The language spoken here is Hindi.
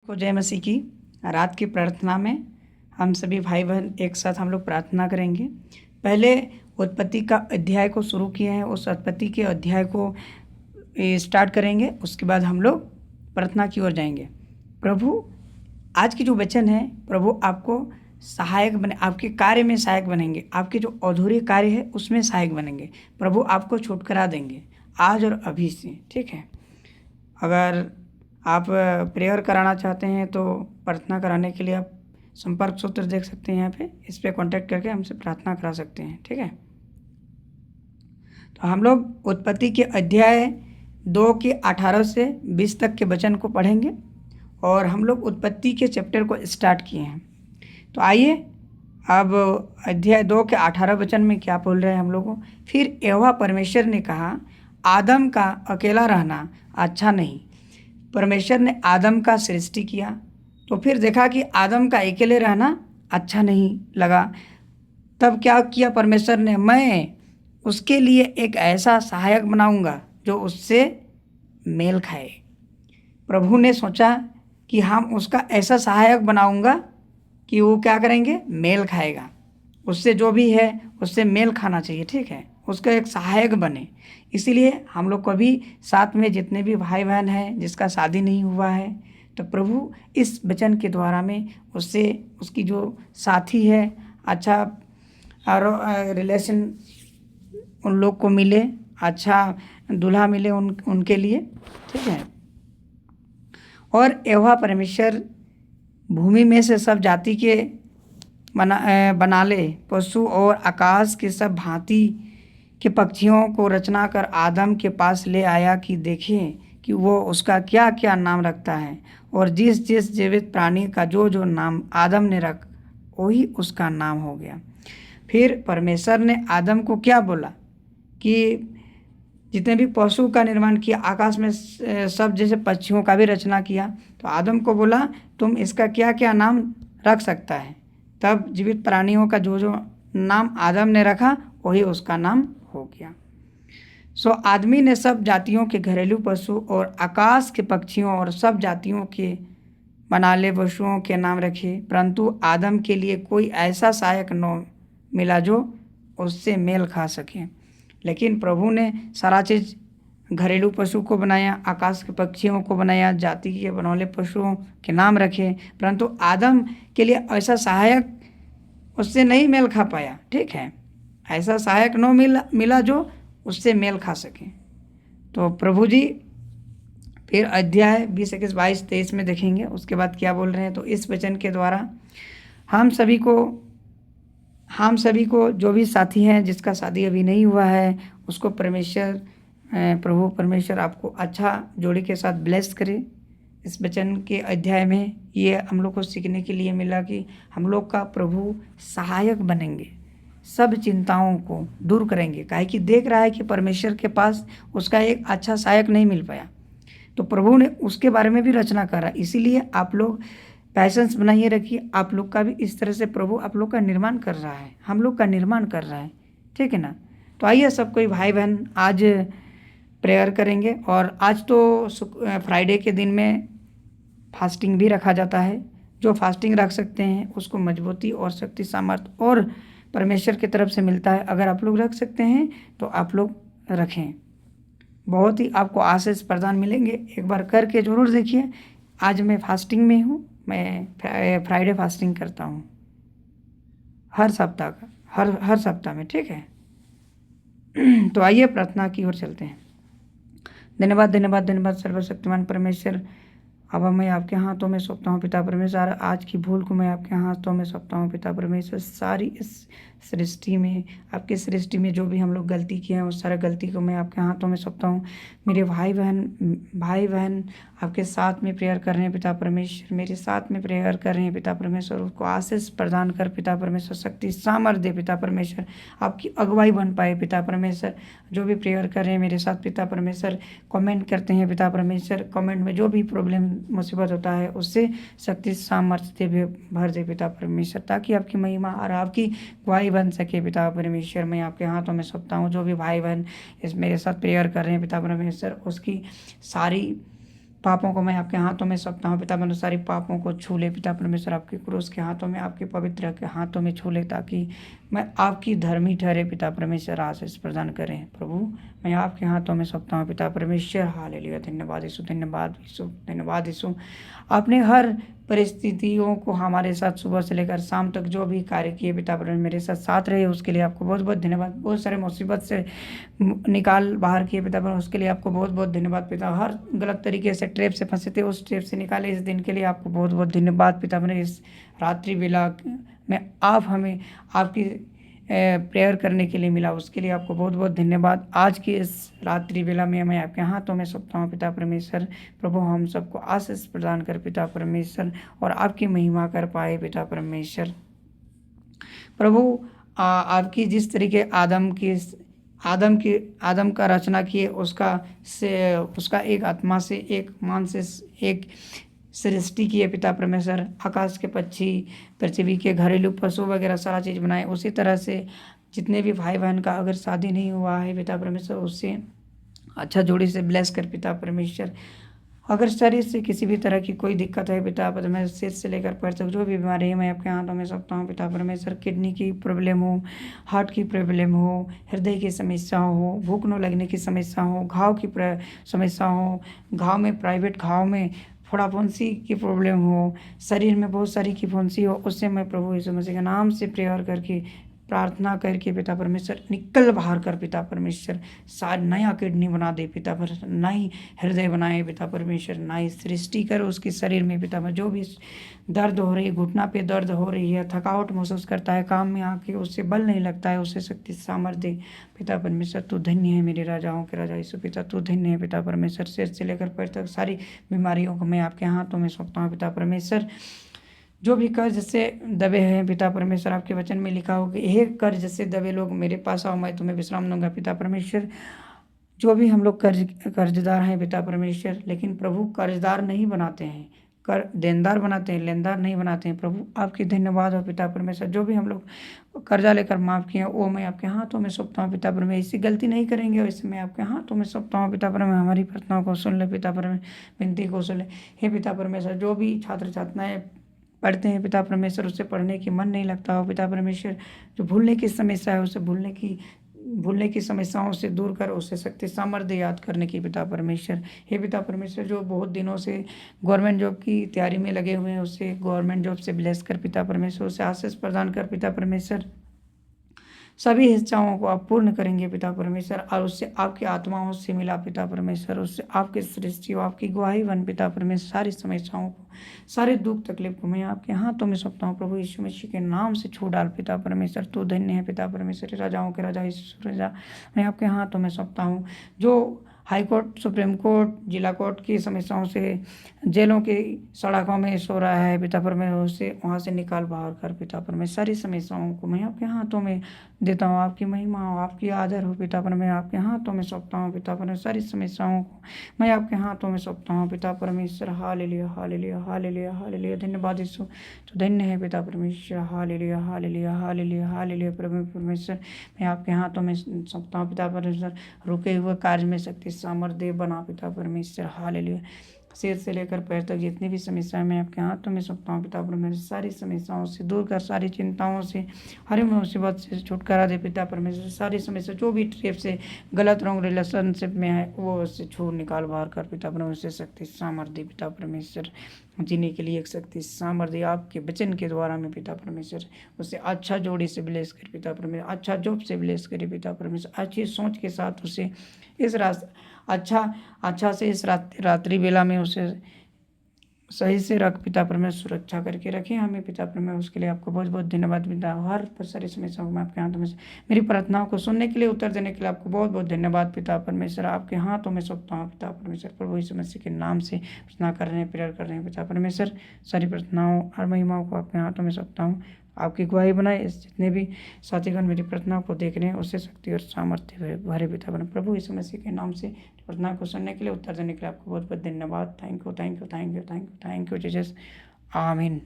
को जय मसीह की। रात की प्रार्थना में हम सभी भाई बहन एक साथ हम लोग प्रार्थना करेंगे। पहले उत्पत्ति का अध्याय को शुरू किए हैं, उस उत्पत्ति के अध्याय को स्टार्ट करेंगे। उसके बाद हम लोग प्रार्थना की ओर जाएंगे। प्रभु आज की जो वचन है, प्रभु आपको सहायक बने, आपके कार्य में सहायक बनेंगे, आपके जो अधूरे कार्य है उसमें सहायक बनेंगे। प्रभु आपको छुटकारा देंगे आज और अभी से, ठीक है। अगर आप प्रेयर कराना चाहते हैं तो प्रार्थना कराने के लिए आप संपर्क सूत्र देख सकते हैं यहाँ पे, इस पे कांटेक्ट करके हमसे प्रार्थना करा सकते हैं, ठीक है। तो हम लोग उत्पत्ति के अध्याय 2 के 18 से 20 तक के वचन को पढ़ेंगे और हम लोग उत्पत्ति के चैप्टर को स्टार्ट किए हैं। तो आइए अब अध्याय 2 के 18 वचन में क्या बोल रहे हैं हम लोगों। फिर यहोवा परमेश्वर ने कहा, आदम का अकेला रहना अच्छा नहीं। परमेश्वर ने आदम का सृष्टि किया तो फिर देखा कि आदम का अकेले रहना अच्छा नहीं लगा। तब क्या किया परमेश्वर ने, मैं उसके लिए एक ऐसा सहायक बनाऊंगा जो उससे मेल खाए। प्रभु ने सोचा कि हम उसका ऐसा सहायक बनाऊंगा कि वो क्या करेंगे, मेल खाएगा। उससे जो भी है उससे मेल खाना चाहिए, ठीक है, उसका एक सहायक बने। इसीलिए हम लोग को भी साथ में जितने भी भाई बहन हैं जिसका शादी नहीं हुआ है, तो प्रभु इस वचन के द्वारा में उससे उसकी जो साथी है अच्छा और रिलेशन उन लोग को मिले, अच्छा दूल्हा मिले उनके लिए, ठीक है। और यहोवा परमेश्वर भूमि में से सब जाति के बना ले, पशु और आकाश के सब भांति के पक्षियों को रचना कर आदम के पास ले आया कि देखें कि वो उसका क्या क्या नाम रखता है। और जिस जिस जीवित प्राणी का जो जो नाम आदम ने रख, वही उसका नाम हो गया। फिर परमेश्वर ने आदम को क्या बोला कि जितने भी पशु का निर्माण किया, आकाश में सब जैसे पक्षियों का भी रचना किया, तो आदम को बोला तुम इसका क्या क्या नाम रख सकता है। तब जीवित प्राणियों का जो जो नाम आदम ने रखा वही उसका नाम हो गया। सो आदमी ने सब जातियों के घरेलू पशु और आकाश के पक्षियों और सब जातियों के बनाले पशुओं के नाम रखे, परंतु आदम के लिए कोई ऐसा सहायक न मिला जो उससे मेल खा सके। लेकिन प्रभु ने सारा चीज़ घरेलू पशु को बनाया, आकाश के पक्षियों को बनाया, जाति के बनौले पशुओं के नाम रखे, परंतु आदम के लिए ऐसा सहायक उससे नहीं मेल खा पाया, ठीक है। ऐसा सहायक न मिला जो उससे मेल खा सके। तो प्रभु जी फिर अध्याय 20, 21, 22, 23 में देखेंगे उसके बाद क्या बोल रहे हैं। तो इस वचन के द्वारा हम सभी को जो भी साथी हैं जिसका शादी अभी नहीं हुआ है उसको प्रभु परमेश्वर आपको अच्छा जोड़ी के साथ ब्लेस करे। इस वचन के अध्याय में ये हम लोग को सीखने के लिए मिला कि हम लोग का प्रभु सहायक बनेंगे, सब चिंताओं को दूर करेंगे। काहे कि देख रहा है कि परमेश्वर के पास उसका एक अच्छा सहायक नहीं मिल पाया, तो प्रभु ने उसके बारे में भी रचना करा। इसीलिए आप लोग पैशंस बनाइए रखिए। आप लोग का भी इस तरह से प्रभु आप लोग का निर्माण कर रहा है, हम लोग का निर्माण कर रहा है, ठीक है ना। तो आइए सब कोई भाई बहन आज प्रेयर करेंगे। और आज तो फ्राइडे के दिन में फास्टिंग भी रखा जाता है। जो फास्टिंग रख सकते हैं उसको मजबूती और शक्ति सामर्थ्य और परमेश्वर की तरफ से मिलता है। अगर आप लोग रख सकते हैं तो आप लोग रखें, बहुत ही आपको आशीष प्रदान मिलेंगे। एक बार करके ज़रूर देखिए। आज मैं फास्टिंग में हूँ, मैं फ्राइडे फास्टिंग करता हूँ हर सप्ताह का, हर सप्ताह में, ठीक है। तो आइए प्रार्थना की ओर चलते हैं। धन्यवाद धन्यवाद धन्यवाद सर्वशक्तिमान परमेश्वर, अब मैं आपके हाथों में सौंपता हूँ पिता परमेश्वर। आज की भूल को मैं आपके हाथों में सौंपता हूँ पिता परमेश्वर। सारी इस सृष्टि में, आपकी सृष्टि में जो भी हम लोग गलती किए हैं उस सारे गलती को मैं आपके हाथों में सौंपता हूँ। मेरे भाई बहन आपके साथ में प्रेयर कर रहे हैं पिता परमेश्वर, मेरे साथ में प्रेयर कर रहे हैं पिता परमेश्वर। उसको आशीष प्रदान कर पिता परमेश्वर, शक्ति सामर्थ्य दे पिता परमेश्वर, आपकी अगुवाई बन पाए पिता परमेश्वर। जो भी प्रेयर कर रहे हैं मेरे साथ पिता परमेश्वर, कमेंट करते हैं पिता परमेश्वर, कमेंट में जो भी प्रॉब्लम मुसीबत होता है उससे शक्ति सामर्थ्य दे भर दे पिता परमेश्वर, ताकि आपकी महिमा और आपकी गवाही बन सके पिता परमेश्वर। मैं आपके हाथों में सौंपता हूँ। जो भी भाई बहन इस मेरे साथ प्रेयर कर रहे हैं पिता परमेश्वर, उसकी सारी पापों को मैं आपके हाथों में सौंपता हूँ पिता परमेश्वर। सारी पापों को छू ले पिता परमेश्वर, आपके क्रूस के हाथों में, आपके पवित्र के हाथों में छू ले, ताकि मैं आपकी धर्मी ठहरे पिता परमेश्वर। आशीष प्रदान करें प्रभु, मैं आपके हाथों में सौंपता हूँ पिता परमेश्वर। हालेलुया। धन्यवाद यीशु, धन्यवाद यीशु, धन्यवाद यीशु। आपने हर परिस्थितियों को हमारे साथ सुबह से लेकर शाम तक जो भी कार्य किए पिता परमेश्वर, मेरे साथ रहे, उसके लिए आपको बहुत बहुत धन्यवाद। बहुत सारे मुसीबत से निकाल बाहर किए पिता परमेश्वर, उसके लिए आपको बहुत बहुत धन्यवाद पिता। हर गलत तरीके से ट्रैप से फंसे थे, उस ट्रैप से निकाले इस दिन के लिए आपको बहुत बहुत धन्यवाद पिता परमेश्वर। इस रात्रि वेला में आप हमें आपकी प्रेयर करने के लिए मिला, उसके लिए आपको बहुत बहुत धन्यवाद। आज की इस रात्रि वेला में मैं आपके हाथों में सौंपता हूँ पिता परमेश्वर। प्रभु हम सबको आशीष प्रदान कर पिता परमेश्वर, और आपकी महिमा कर पाए पिता परमेश्वर। प्रभु आपकी जिस तरीके आदम का रचना किए, उसका एक आत्मा से, एक मान से, एक सृष्टि किए पिता परमेश्वर। आकाश के पक्षी, पृथ्वी के घरेलू पशु वगैरह सारा चीज़ बनाए। उसी तरह से जितने भी भाई बहन का अगर शादी नहीं हुआ है पिता परमेश्वर, उससे अच्छा जोड़ी से ब्लेस कर पिता परमेश्वर। अगर शरीर से किसी भी तरह की कोई दिक्कत है पिता परमेश्वर, सिर से लेकर पैर तक जो भी बीमारी है मैं आपके हाथों में सौंपता हूँ पिता परमेश्वर। किडनी की प्रॉब्लम हो, हार्ट की प्रॉब्लम हो, हृदय की समस्या हो, भूख न लगने की समस्या हो, घाव की समस्या हो, घाव में प्राइवेट घाव में फोड़ा फुंसी की प्रॉब्लम हो, शरीर में बहुत सारी की फुंसी हो, उससे मैं प्रभु यीशु मसीह के नाम से प्रेयर करके, प्रार्थना करके पिता परमेश्वर निकल बाहर कर पिता परमेश्वर। शायद नया किडनी बना दे पिता परमेश्वर, नई हृदय बनाए पिता परमेश्वर, नई सृष्टि कर उसके शरीर में पिता परमेश्वर। जो भी दर्द हो रही है, घुटना पे दर्द हो रही है, थकावट महसूस करता है, काम में आके उससे बल नहीं लगता है, उससे शक्ति सामर्थ्य दे पिता परमेश्वर। तू धन्य है मेरे राजाओं के राजा यीशु पिता, तू धन्य है पिता परमेश्वर। सिर से लेकर पैर तक सारी बीमारियों को मैं आपके हाथों में सौंपता हूँ पिता परमेश्वर। जो भी कर्ज से दबे हैं पिता परमेश्वर, आपके वचन में लिखा हो कि हे कर्ज से दबे लोग मेरे पास आओ, मैं तुम्हें विश्राम दूंगा पिता परमेश्वर। जो भी हम लोग कर्जदार हैं पिता परमेश्वर, लेकिन प्रभु कर्जदार नहीं बनाते हैं, देनदार बनाते हैं, लेनदार नहीं बनाते हैं। प्रभु आपकी धन्यवाद हो पिता परमेश्वर। जो भी हम लोग कर्जा लेकर माफ़ किए वो मैं आपके हाथों में सौंपता हूँ पिता परमेश्वर। इससे गलती नहीं करेंगे, वैसे मैं आपके हाथों में सौंपता हूँ पिता परमेश्वर। हमारी प्रार्थनाओं को सुन ले पिता परमेश्वर, विनती को सुन ले हे पिता परमेश्वर। जो भी छात्र छात्राएँ पढ़ते हैं पिता परमेश्वर, उससे पढ़ने की मन नहीं लगता हो पिता परमेश्वर। जो भूलने की समस्या है, उसे भूलने की समस्याओं से दूर कर, उससे शक्ति सामर्थ्य याद करने की पिता परमेश्वर। हे पिता परमेश्वर, जो बहुत दिनों से गवर्नमेंट जॉब की तैयारी में लगे हुए हैं, उससे गवर्नमेंट जॉब से ब्लेस कर पिता परमेश्वर, उसे आशीष प्रदान कर पिता परमेश्वर। सभी इच्छाओं को आप पूर्ण करेंगे पिता परमेश्वर, और उससे आपकी आत्माओं से मिला पिता परमेश्वर, उससे आपकी सृष्टि हो, आपकी गवाही बन पिता परमेश्वर। सारी समस्याओं को, सारे दुख तकलीफ को मैं आपके हाथों में सौंपता हूँ प्रभु यीशु मसीह के नाम से। छू डाल पिता परमेश्वर, तू धन्य है पिता परमेश्वर। राजाओं के राजा यीशु राजा मैं आपके हाथों में सौंपता हूँ। जो हाई कोर्ट, सुप्रीम कोर्ट, जिला कोर्ट की समस्याओं से, जेलों की सड़कों में सो रहा है पिता परमेश्वर, उसे वहाँ से निकाल बाहर कर पिता परमेश्वर। सारी समस्याओं को मैं आपके हाथों में देता हूँ। आपकी महिमा हो, आपकी आदर हो पिता परमेश्वर, मैं आपके हाथों में सौंपता हूँ पिता परमेश्वर। सारी समस्याओं को मैं आपके हाथों में सौंपता हूँ पिता परमेश्वर। Hallelujah hallelujah hallelujah hallelujah. धन्यवाद यीशु, तो धन्य है पिता परमेश्वर। Hallelujah hallelujah hallelujah hallelujah. प्रभु परमेश्वर, मैं आपके हाथों में सौंपता हूँ पिता परमेश्वर। रुके हुए कार्य में शक्ति सामर्थ्य बना पिता परमेश्वर। हालेलुया। सिर से लेकर पैर तक जितनी भी समस्याएं मैं आपके हाथों में सौंपता हूँ पिता परमेश्वर। सारी समस्याओं से दूर कर, सारी चिंताओं से, हर मुसीबत से छुटकारा दे पिता परमेश्वर। सारी समस्या जो भी ट्रिप से गलत रॉन्ग रिलेशनशिप में है, वो उससे छूट निकाल बाहर कर पिता परमेश्वर। शक्ति सामर्थ्य पिता परमेश्वर, जीने के लिए एक शक्ति सामर्थ्य आपके वचन के द्वारा में पिता परमेश्वर। उसे अच्छा जोड़ी से ब्लेस कर पिता परमेश्वर, अच्छा जॉब से ब्लेस करे पिता परमेश्वर। अच्छी सोच के साथ उसे इस अच्छा से इस रात्रि वेला में उसे सही से रख पिता परमेश्वर। सुरक्षा करके रखें हमें पिता परमेश्वर, उसके लिए आपको बहुत बहुत धन्यवाद पिता। हर सारी समस्याओं में आपके हाथों में मेरी प्रार्थनाओं को सुनने के लिए, उत्तर देने के लिए आपको बहुत बहुत धन्यवाद पिता परमेश्वर। आपके हाथों में सौंपता हूँ पिता परमेश्वर। प्रभु यीशु मसीह के नाम से प्रार्थना कर रहे हैं, प्रेयर कर रहे हैं पिता परमेश्वर। सारी प्रार्थनाओं और महिमाओं को आपके हाथों में सौंपता हूँ। आपकी गवाही बनाए, इस जितने भी साथीगण मेरी प्रार्थना को देख रहे हैं, उससे शक्ति और सामर्थ्य भरे पिता बने प्रभु यीशु मसीह के नाम से। प्रार्थना को सुनने के लिए, उत्तर देने के लिए आपको बहुत बहुत धन्यवाद। Thank you thank you thank you thank you thank you Jesus. आमीन।